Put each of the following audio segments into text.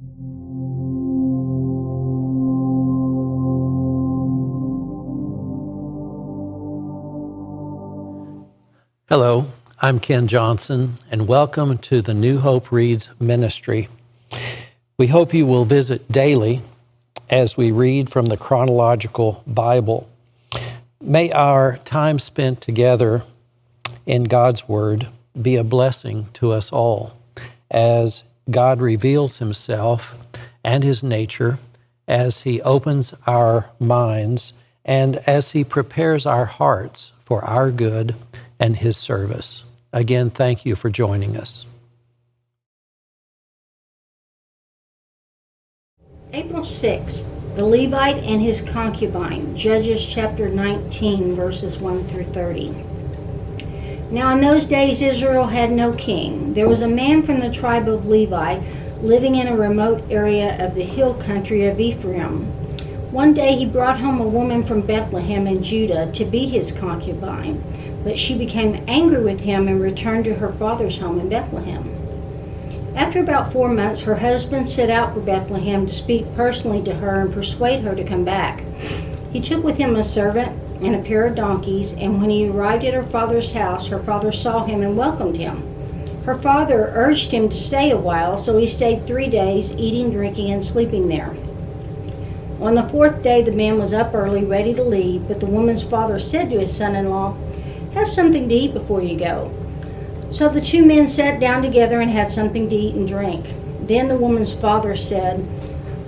Hello, I'm Ken Johnson, and welcome to the New Hope Reads ministry. We hope you will visit daily as we read from the Chronological Bible. May our time spent together in God's Word be a blessing to us all as God reveals Himself and His nature, as He opens our minds, and as He prepares our hearts for our good and His service. Again, thank you for joining us. April 6th, the Levite and his concubine, Judges chapter 19, verses 1 through 30. Now in those days Israel had no king. There was a man from the tribe of Levi living in a remote area of the hill country of Ephraim. One day he brought home a woman from Bethlehem in Judah to be his concubine, but she became angry with him and returned to her father's home in Bethlehem. After about 4 months, her husband set out for Bethlehem to speak personally to her and persuade her to come back. He took with him a servant and a pair of donkeys, and when he arrived at her father's house, her father saw him and welcomed him. Her father urged him to stay a while, so he stayed 3 days, eating, drinking, and sleeping there. On the 4th day, the man was up early, ready to leave, but the woman's father said to his son-in-law, "Have something to eat before you go." So the two men sat down together and had something to eat and drink. Then the woman's father said,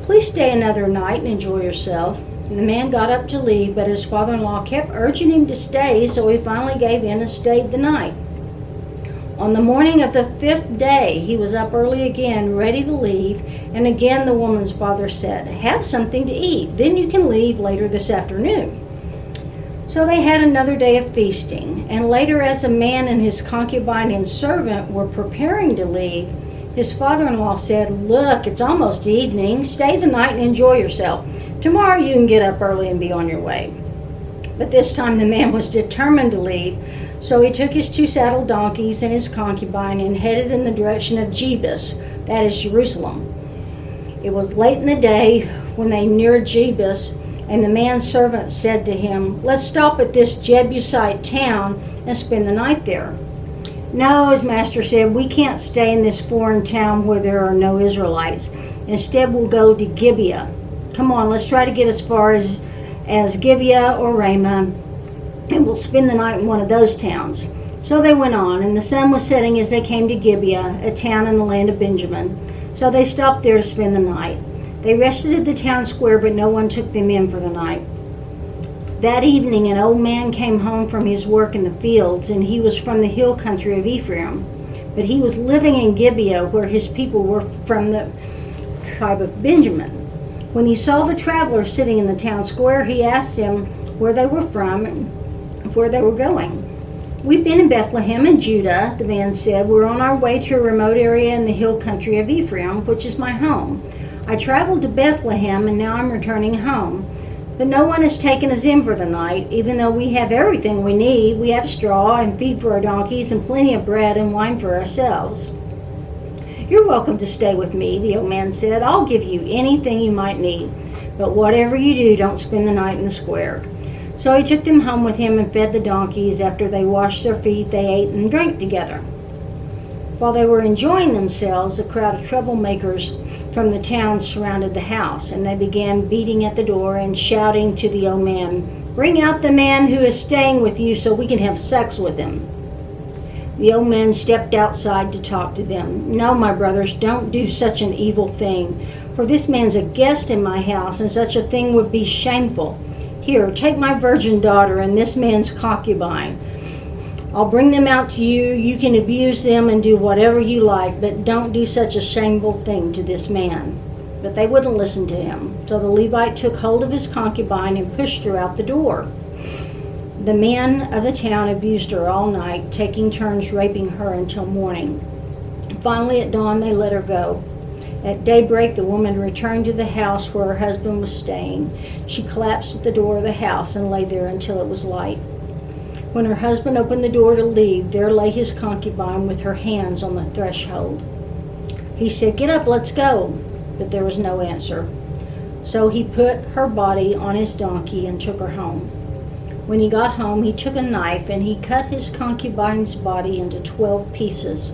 "Please stay another night and enjoy yourself." And the man got up to leave, but his father-in-law kept urging him to stay, so he finally gave in and stayed the night. On the morning of the 5th day, he was up early again, ready to leave, and again the woman's father said, "Have something to eat, then you can leave later this afternoon." So they had another day of feasting, and later as the man and his concubine and servant were preparing to leave, his father-in-law said, "Look, it's almost evening, stay the night and enjoy yourself. Tomorrow you can get up early and be on your way." But this time the man was determined to leave, so he took his 2 saddled donkeys and his concubine and headed in the direction of Jebus, that is Jerusalem. It was late in the day when they neared Jebus, and the man's servant said to him, "Let's stop at this Jebusite town and spend the night there." "No," his master said, "we can't stay in this foreign town where there are no Israelites. Instead, we'll go to Gibeah. Come on, let's try to get as far as Gibeah or Ramah, and we'll spend the night in one of those towns." So they went on, and the sun was setting as they came to Gibeah, a town in the land of Benjamin. So they stopped there to spend the night. They rested at the town square, but no one took them in for the night. That evening, an old man came home from his work in the fields, and he was from the hill country of Ephraim. But he was living in Gibeah, where his people were from the tribe of Benjamin. When he saw the travelers sitting in the town square, he asked them where they were from and where they were going. "We've been in Bethlehem in Judah," the man said. "We're on our way to a remote area in the hill country of Ephraim, which is my home. I traveled to Bethlehem, and now I'm returning home. But no one has taken us in for the night, even though we have everything we need. We have straw and feed for our donkeys and plenty of bread and wine for ourselves." "You're welcome to stay with me," the old man said. "I'll give you anything you might need. But whatever you do, don't spend the night in the square." So he took them home with him and fed the donkeys. After they washed their feet, they ate and drank together. While they were enjoying themselves, a crowd of troublemakers from the town surrounded the house, and they began beating at the door and shouting to the old man, "Bring out the man who is staying with you so we can have sex with him." The old man stepped outside to talk to them. "No, my brothers, don't do such an evil thing, for this man's a guest in my house, and such a thing would be shameful. Here, take my virgin daughter and this man's concubine. I'll bring them out to you. You can abuse them and do whatever you like, but don't do such a shameful thing to this man." But they wouldn't listen to him. So the Levite took hold of his concubine and pushed her out the door. The men of the town abused her all night, taking turns raping her until morning. Finally, at dawn, they let her go. At daybreak, the woman returned to the house where her husband was staying. She collapsed at the door of the house and lay there until it was light. When her husband opened the door to leave, there lay his concubine with her hands on the threshold. He said, "Get up, let's go." but there was no answer. So he put her body on his donkey and took her home. When he got home, he took a knife and he cut his concubine's body into 12 pieces.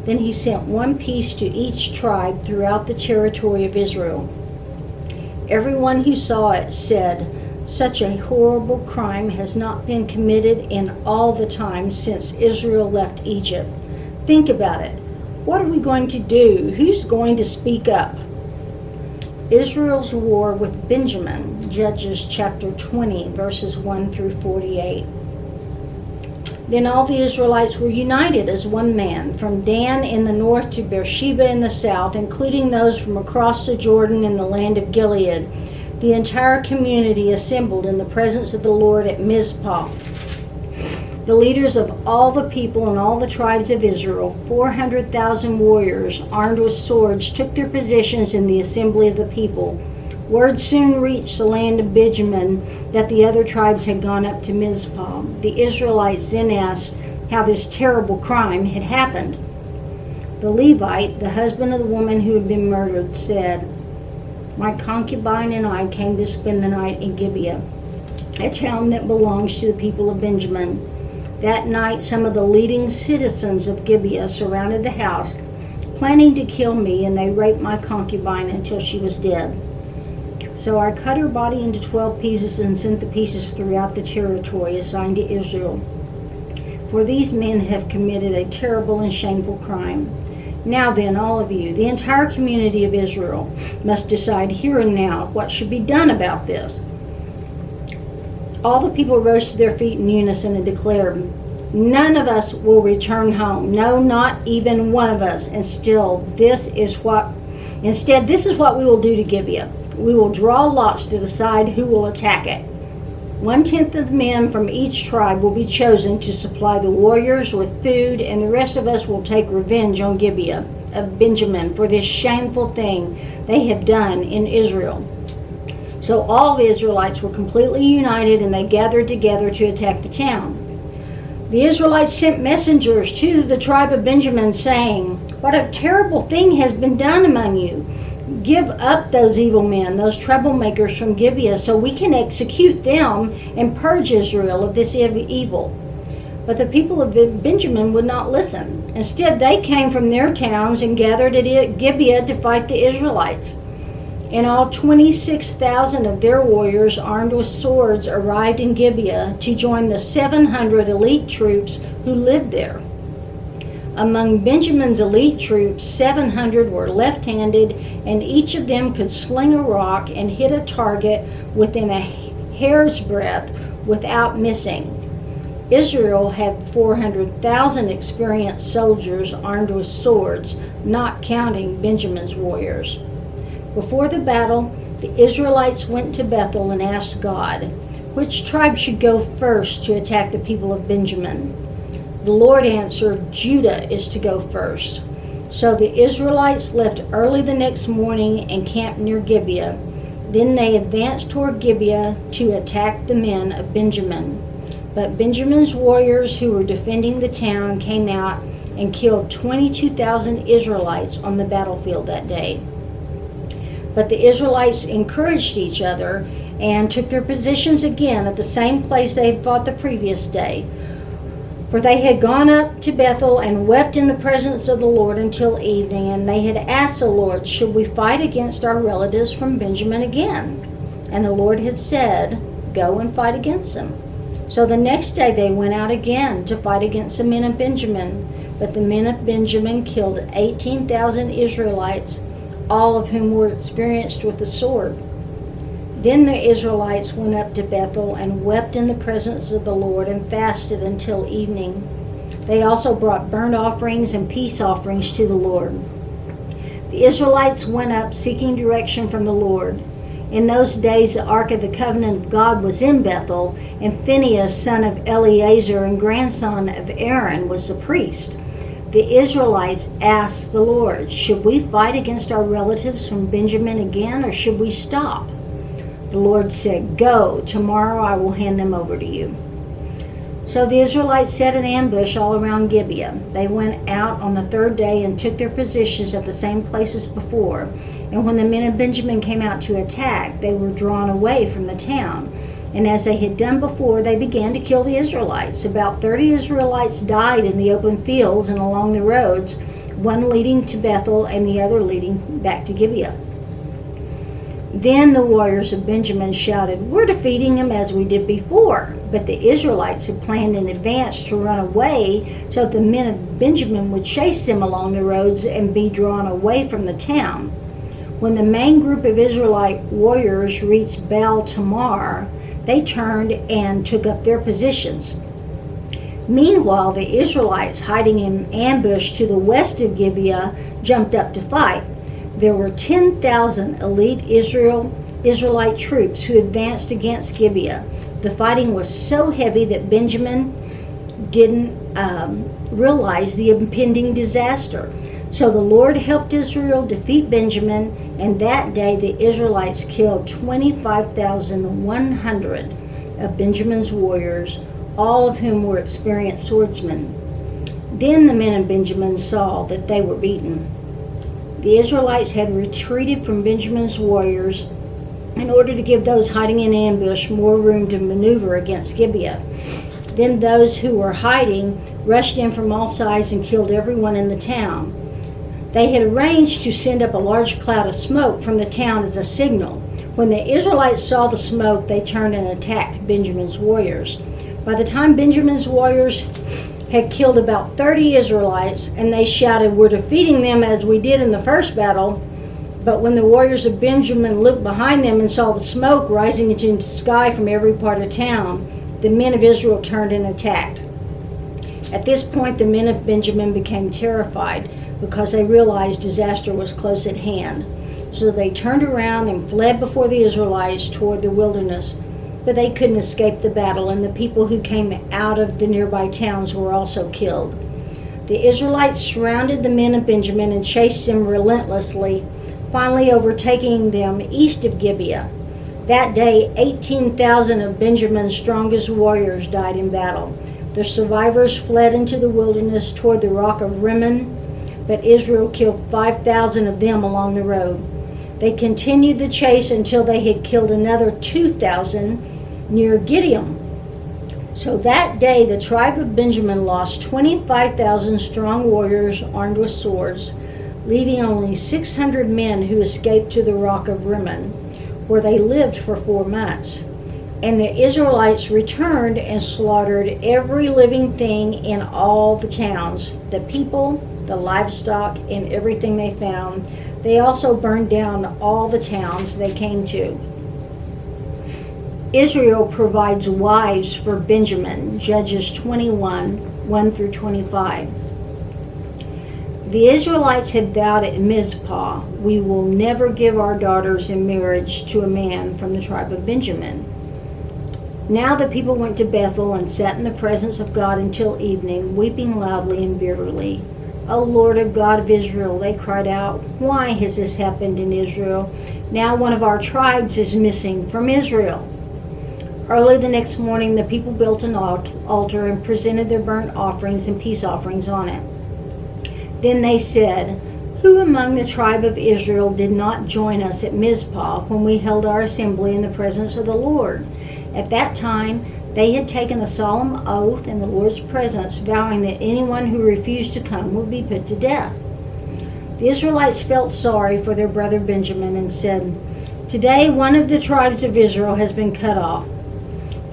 Then he sent one piece to each tribe throughout the territory of Israel. Everyone who saw it said, "Such a horrible crime has not been committed in all the time since Israel left Egypt. Think about it. What are we going to do? Who's going to speak up?" Israel's war with Benjamin, Judges chapter 20, verses 1 through 48. Then all the Israelites were united as one man, from Dan in the north to Beersheba in the south, including those from across the Jordan in the land of Gilead. The entire community assembled in the presence of the Lord at Mizpah. The leaders of all the people and all the tribes of Israel, 400,000 warriors armed with swords, took their positions in the assembly of the people. Word soon reached the land of Benjamin that the other tribes had gone up to Mizpah. The Israelites then asked how this terrible crime had happened. The Levite, the husband of the woman who had been murdered, said, "My concubine and I came to spend the night in Gibeah, a town that belongs to the people of Benjamin. That night, some of the leading citizens of Gibeah surrounded the house, planning to kill me, and they raped my concubine until she was dead. So I cut her body into 12 pieces and sent the pieces throughout the territory assigned to Israel. For these men have committed a terrible and shameful crime. Now then, all of you, the entire community of Israel, must decide here and now what should be done about this." All the people rose to their feet in unison and declared, "None of us will return home. No, not even one of us. Instead, this is what we will do to Gibeah. We will draw lots to decide who will attack it. 1/10 of the men from each tribe will be chosen to supply the warriors with food, and the rest of us will take revenge on Gibeah of Benjamin for this shameful thing they have done in Israel." So all the Israelites were completely united, and they gathered together to attack the town. The Israelites sent messengers to the tribe of Benjamin, saying, "What a terrible thing has been done among you. Give up those evil men, those troublemakers from Gibeah, so we can execute them and purge Israel of this evil." But the people of Benjamin would not listen. Instead, they came from their towns and gathered at Gibeah to fight the Israelites. In all, 26,000 of their warriors armed with swords arrived in Gibeah to join the 700 elite troops who lived there. Among Benjamin's elite troops, 700 were left-handed, and each of them could sling a rock and hit a target within a hair's breadth without missing. Israel had 400,000 experienced soldiers armed with swords, not counting Benjamin's warriors. Before the battle, the Israelites went to Bethel and asked God, which tribe should go first to attack the people of Benjamin? The Lord answered, "Judah is to go first." So the Israelites left early the next morning and camped near Gibeah. Then they advanced toward Gibeah to attack the men of Benjamin. But Benjamin's warriors who were defending the town came out and killed 22,000 Israelites on the battlefield that day. But the Israelites encouraged each other and took their positions again at the same place they had fought the previous day. For they had gone up to Bethel and wept in the presence of the Lord until evening, and they had asked the Lord, "Should we fight against our relatives from Benjamin again?" And the Lord had said, "Go and fight against them." So the next day they went out again to fight against the men of Benjamin. But the men of Benjamin killed 18,000 Israelites, all of whom were experienced with the sword. Then the Israelites went up to Bethel and wept in the presence of the Lord and fasted until evening. They also brought burnt offerings and peace offerings to the Lord. The Israelites went up seeking direction from the Lord. In those days the Ark of the Covenant of God was in Bethel, and Phinehas, son of Eleazar and grandson of Aaron, was the priest. The Israelites asked the Lord, "Should we fight against our relatives from Benjamin again, or should we stop?" The Lord said, "Go, tomorrow I will hand them over to you." So the Israelites set an ambush all around Gibeah. They went out on the third day and took their positions at the same place as before. And when the men of Benjamin came out to attack, they were drawn away from the town. And as they had done before, they began to kill the Israelites. About 30 Israelites died in the open fields and along the roads, one leading to Bethel and the other leading back to Gibeah. Then the warriors of Benjamin shouted, "We're defeating them as we did before." But the Israelites had planned in advance to run away so that the men of Benjamin would chase them along the roads and be drawn away from the town. When the main group of Israelite warriors reached Baal Tamar, they turned and took up their positions. Meanwhile, the Israelites hiding in ambush to the west of Gibeah jumped up to fight. There were 10,000 elite Israelite troops who advanced against Gibeah. The fighting was so heavy that Benjamin didn't realize the impending disaster. So the Lord helped Israel defeat Benjamin, and that day the Israelites killed 25,100 of Benjamin's warriors, all of whom were experienced swordsmen. Then the men of Benjamin saw that they were beaten. The Israelites had retreated from Benjamin's warriors in order to give those hiding in ambush more room to maneuver against Gibeah. Then those who were hiding rushed in from all sides and killed everyone in the town. They had arranged to send up a large cloud of smoke from the town as a signal. When the Israelites saw the smoke, they turned and attacked Benjamin's warriors. By the time Benjamin's warriors had killed about 30 Israelites, and they shouted, "We're defeating them as we did in the first battle." But when the warriors of Benjamin looked behind them and saw the smoke rising into the sky from every part of town, the men of Israel turned and attacked. At this point, the men of Benjamin became terrified because they realized disaster was close at hand. So they turned around and fled before the Israelites toward the wilderness. But they couldn't escape the battle, and the people who came out of the nearby towns were also killed. The Israelites surrounded the men of Benjamin and chased them relentlessly, finally overtaking them east of Gibeah. That day, 18,000 of Benjamin's strongest warriors died in battle. The survivors fled into the wilderness toward the rock of Rimmon, but Israel killed 5,000 of them along the road. They continued the chase until they had killed another 2,000 near Gideon. So that day the tribe of Benjamin lost 25,000 strong warriors armed with swords, leaving only 600 men who escaped to the rock of Rimmon, where they lived for 4 months. And the Israelites returned and slaughtered every living thing in all the towns, the people, the livestock, and everything they found. They also burned down all the towns they came to. Israel provides wives for Benjamin, Judges 21, 1 through 25. The Israelites had vowed at Mizpah, "We will never give our daughters in marriage to a man from the tribe of Benjamin." Now the people went to Bethel and sat in the presence of God until evening, weeping loudly and bitterly. "O Lord, of God of Israel," they cried out, "why has this happened in Israel? Now one of our tribes is missing from Israel." Early the next morning, the people built an altar and presented their burnt offerings and peace offerings on it. Then they said, "Who among the tribe of Israel did not join us at Mizpah when we held our assembly in the presence of the Lord?" At that time, they had taken a solemn oath in the Lord's presence, vowing that anyone who refused to come would be put to death. The Israelites felt sorry for their brother Benjamin and said, "Today one of the tribes of Israel has been cut off.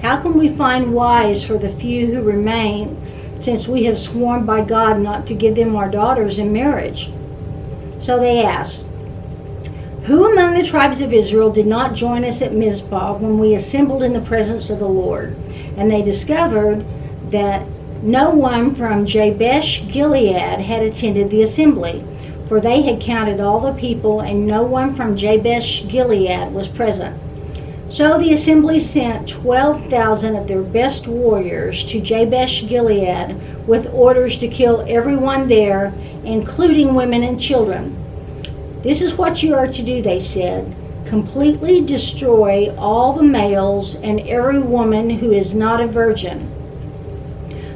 How can we find wives for the few who remain, since we have sworn by God not to give them our daughters in marriage?" So they asked, "Who among the tribes of Israel did not join us at Mizpah when we assembled in the presence of the Lord?" And they discovered that no one from Jabesh Gilead had attended the assembly, for they had counted all the people, and no one from Jabesh Gilead was present. So the assembly sent 12,000 of their best warriors to Jabesh Gilead with orders to kill everyone there, including women and children. "This is what you are to do," they said. "Completely destroy all the males and every woman who is not a virgin."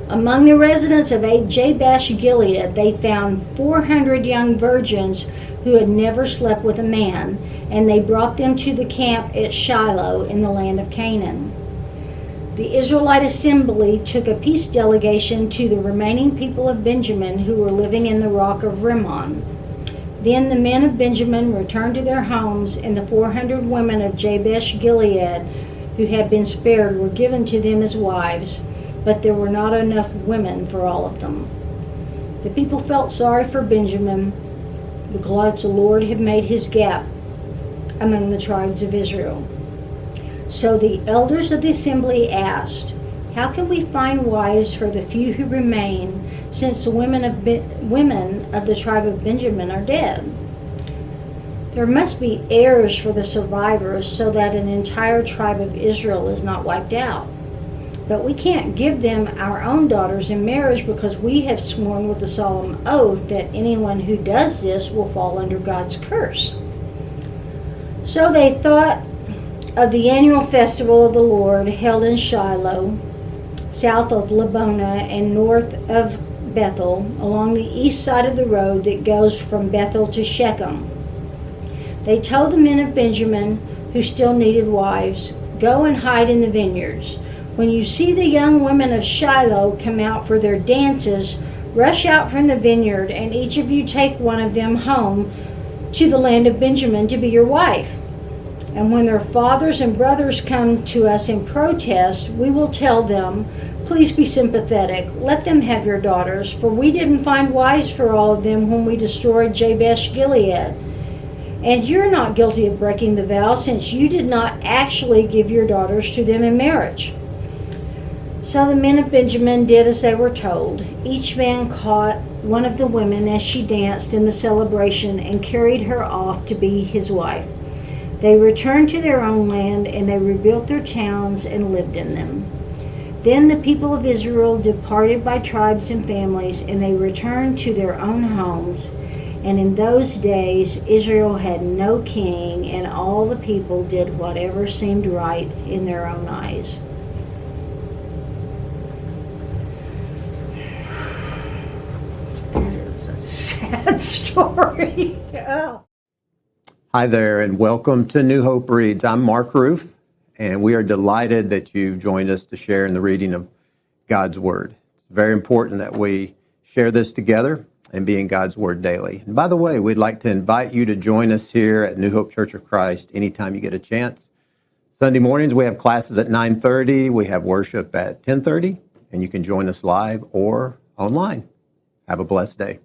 Among the residents of Jabesh Gilead, they found 400 young virgins who had never slept with a man, and they brought them to the camp at Shiloh in the land of Canaan. The Israelite assembly took a peace delegation to the remaining people of Benjamin who were living in the rock of Rimmon. Then the men of Benjamin returned to their homes, and the 400 women of Jabesh Gilead who had been spared were given to them as wives, but there were not enough women for all of them. The people felt sorry for Benjamin because the Lord had made his gap among the tribes of Israel. So the elders of the assembly asked, "How can we find wives for the few who remain, since the women of the tribe of Benjamin are dead? There must be heirs for the survivors so that an entire tribe of Israel is not wiped out. But we can't give them our own daughters in marriage because we have sworn with a solemn oath that anyone who does this will fall under God's curse." So they thought of the annual festival of the Lord held in Shiloh, south of Lebonah and north of Bethel, along the east side of the road that goes from Bethel to Shechem. They told the men of Benjamin, who still needed wives, "Go and hide in the vineyards. When you see the young women of Shiloh come out for their dances, rush out from the vineyard, and each of you take one of them home to the land of Benjamin to be your wife. And when their fathers and brothers come to us in protest, we will tell them, 'Please be sympathetic. Let them have your daughters, for we didn't find wives for all of them when we destroyed Jabesh Gilead. And you're not guilty of breaking the vow, since you did not actually give your daughters to them in marriage.'" So the men of Benjamin did as they were told. Each man caught one of the women as she danced in the celebration and carried her off to be his wife. They returned to their own land, and they rebuilt their towns and lived in them. Then the people of Israel departed by tribes and families, and they returned to their own homes. And in those days Israel had no king, and all the people did whatever seemed right in their own eyes. Sad story. Oh. Hi there, and welcome to New Hope Reads. I'm Mark Ruff, and we are delighted that you've joined us to share in the reading of God's Word. It's very important that we share this together and be in God's Word daily. And by the way, we'd like to invite you to join us here at New Hope Church of Christ anytime you get a chance. Sunday mornings, we have classes at 9:30. We have worship at 10:30, and you can join us live or online. Have a blessed day.